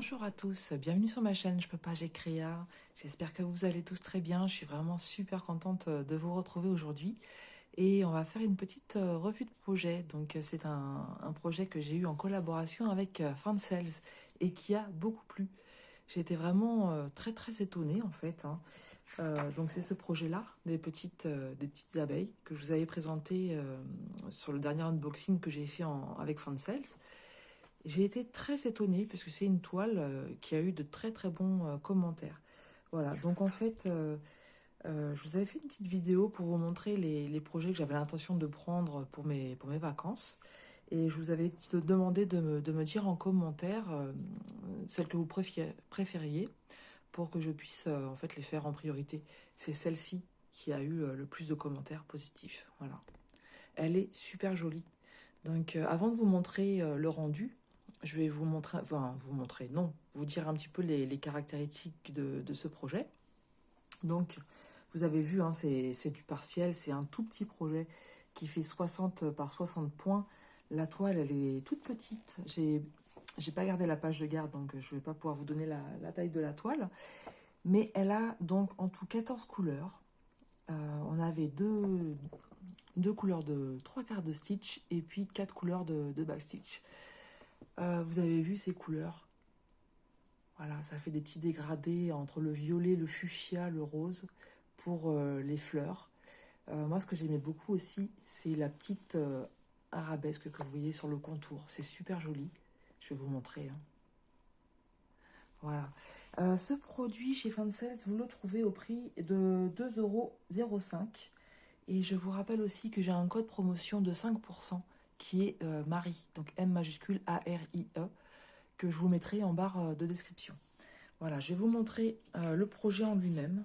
Bonjour à tous, bienvenue sur ma chaîne Je peux pas, j'ai Créa. J'espère que vous allez tous très bien. Je suis vraiment super contente de vous retrouver aujourd'hui. Et on va faire une petite revue de projet. Donc c'est un projet que j'ai eu en collaboration avec Fansales et qui a beaucoup plu. J'ai été vraiment très très étonnée en fait, hein. Donc c'est ce projet-là, des petites abeilles que je vous avais présenté sur le dernier unboxing que j'ai fait avec Fansales. J'ai été très étonnée parce que c'est une toile qui a eu de très très bons commentaires. Voilà, donc en fait, je vous avais fait une petite vidéo pour vous montrer les projets que j'avais l'intention de prendre pour mes vacances. Et je vous avais demandé de me dire en commentaire celles que vous préfériez pour que je puisse en fait les faire en priorité. C'est celle-ci qui a eu le plus de commentaires positifs. Voilà. Elle est super jolie. Donc, avant de vous montrer le rendu, je vais vous montrer, enfin, vous montrer, non, vous dire un petit peu les caractéristiques de ce projet. Donc, vous avez vu, hein, c'est du partiel, c'est un tout petit projet qui fait 60 par 60 points. La toile, elle est toute petite. J'ai pas gardé la page de garde, donc je vais pas pouvoir vous donner la taille de la toile. Mais elle a donc en tout 14 couleurs. On avait deux couleurs de trois quarts de stitch et puis quatre couleurs de backstitch. Vous avez vu ces couleurs? Voilà, ça fait des petits dégradés entre le violet, le fuchsia, le rose pour les fleurs. Moi, ce que j'aimais beaucoup aussi, c'est la petite arabesque que vous voyez sur le contour. C'est super joli. Je vais vous montrer, hein. Voilà. Ce produit chez Fansales, vous le trouvez au prix de 2,05 €. Et je vous rappelle aussi que j'ai un code promotion de 5% qui est Marie, donc M majuscule A-R-I-E, que je vous mettrai en barre de description. Voilà, je vais vous montrer le projet en lui-même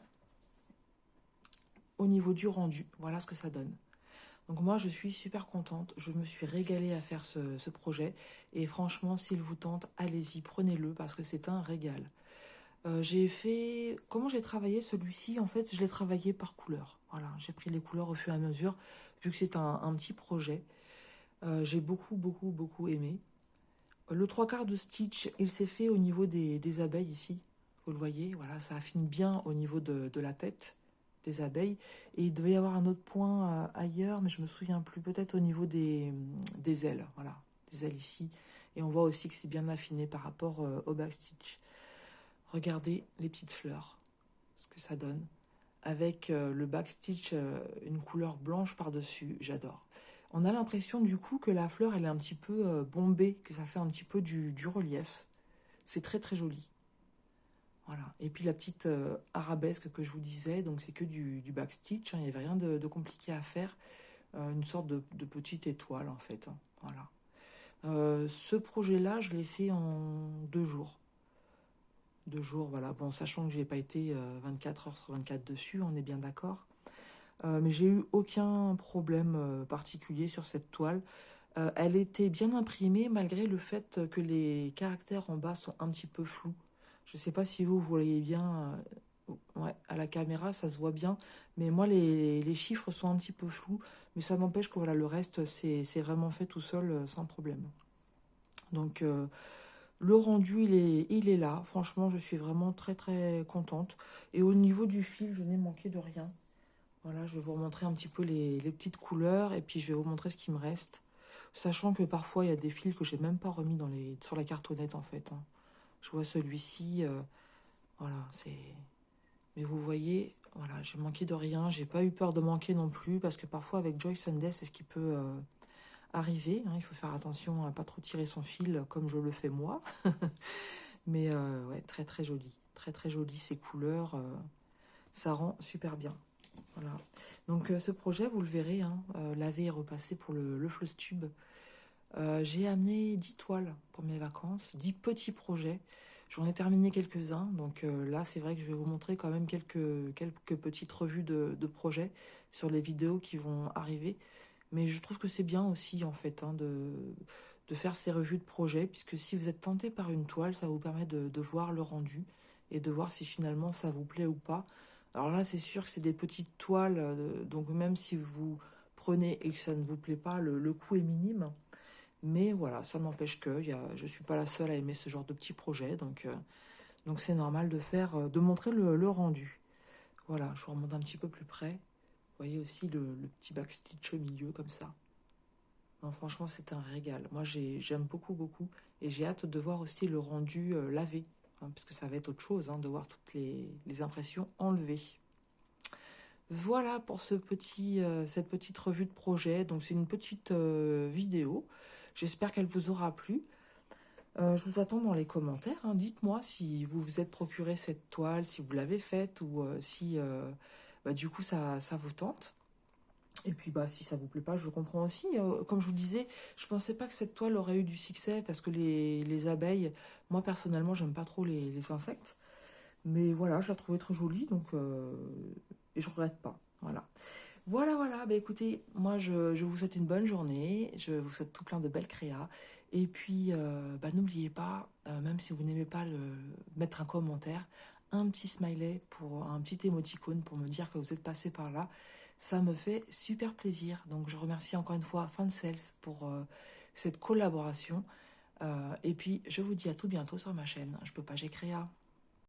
au niveau du rendu. Voilà ce que ça donne. Donc moi, je suis super contente. Je me suis régalée à faire ce projet. Et franchement, s'il vous tente, allez-y, prenez-le parce que c'est un régal. Comment j'ai travaillé celui-ci? En fait, je l'ai travaillé par couleur. Voilà, j'ai pris les couleurs au fur et à mesure, vu que c'est un petit projet. J'ai beaucoup, beaucoup, beaucoup aimé. Le trois quarts de stitch, il s'est fait au niveau des abeilles ici. Vous le voyez, voilà, ça affine bien au niveau de la tête des abeilles. Et il devait y avoir un autre point ailleurs, mais je me souviens plus. Peut-être au niveau des ailes, voilà, des ailes ici. Et on voit aussi que c'est bien affiné par rapport au backstitch. Regardez les petites fleurs, ce que ça donne. Avec le backstitch, une couleur blanche par-dessus, j'adore. On a l'impression du coup que la fleur, elle est un petit peu bombée, que ça fait un petit peu du relief. C'est très très joli. Voilà. Et puis la petite arabesque que je vous disais, donc c'est que du backstitch, hein, il n'y avait rien de compliqué à faire. Une sorte de petite étoile en fait, hein. Voilà. Ce projet-là, je l'ai fait en 2 jours. 2 jours, voilà. Bon, sachant que j'ai pas été 24 heures sur 24 dessus, on est bien d'accord. Mais j'ai eu aucun problème particulier sur cette toile. Elle était bien imprimée malgré le fait que les caractères en bas sont un petit peu flous. Je ne sais pas si vous voyez bien, ouais, à la caméra ça se voit bien, mais moi les chiffres sont un petit peu flous, mais ça n'empêche que voilà, le reste c'est vraiment fait tout seul sans problème. Donc le rendu il est là, franchement je suis vraiment très très contente. Et au niveau du fil, je n'ai manqué de rien. Voilà, je vais vous remontrer un petit peu les petites couleurs et puis je vais vous montrer ce qui me reste. Sachant que parfois il y a des fils que j'ai même pas remis sur la cartonnette en fait, hein. Je vois celui-ci, voilà, c'est... Mais vous voyez, voilà, j'ai manqué de rien, j'ai pas eu peur de manquer non plus parce que parfois avec Joy Sunday c'est ce qui peut arriver, hein. Il faut faire attention à pas trop tirer son fil comme je le fais moi. Mais ouais, très très joli, très très joli ces couleurs, ça rend super bien. Voilà. Donc ce projet, vous le verrez, hein, laver et repasser pour le floss tube. J'ai amené 10 toiles pour mes vacances, 10 petits projets. J'en ai terminé quelques-uns, donc là c'est vrai que je vais vous montrer quand même quelques petites revues de projets sur les vidéos qui vont arriver. Mais je trouve que c'est bien aussi en fait, hein, de faire ces revues de projets, puisque si vous êtes tenté par une toile, ça vous permet de voir le rendu et de voir si finalement ça vous plaît ou pas. Alors là c'est sûr que c'est des petites toiles, donc même si vous prenez et que ça ne vous plaît pas, le coût est minime. Mais voilà, ça n'empêche que je ne suis pas la seule à aimer ce genre de petits projets. Donc c'est normal de montrer le rendu. Voilà, je vous remonte un petit peu plus près. Vous voyez aussi le petit backstitch au milieu comme ça. Non, franchement, c'est un régal. Moi, j'aime beaucoup, beaucoup. Et j'ai hâte de voir aussi le rendu lavé. Puisque ça va être autre chose, de voir toutes les impressions enlevées. Voilà pour cette petite revue de projet. Donc, c'est une petite vidéo. J'espère qu'elle vous aura plu. Je vous attends dans les commentaires. Dites-moi si vous vous êtes procuré cette toile, si vous l'avez faite ou si du coup ça vous tente. Et puis si ça vous plaît pas, je le comprends aussi. Comme je vous disais, je pensais pas que cette toile aurait eu du succès parce que les abeilles, moi personnellement, j'aime pas trop les insectes. Mais voilà, je la trouvais très jolie, donc et je regrette pas. Voilà. Voilà. Écoutez, moi je vous souhaite une bonne journée. Je vous souhaite tout plein de belles créas. Et puis n'oubliez pas, même si vous n'aimez pas mettre un commentaire, un petit smiley pour un petit émoticône pour me dire que vous êtes passé par là. Ça me fait super plaisir. Donc je remercie encore une fois Fansales pour cette collaboration. Et puis je vous dis à tout bientôt sur ma chaîne. Je peux pas, j'ai créa.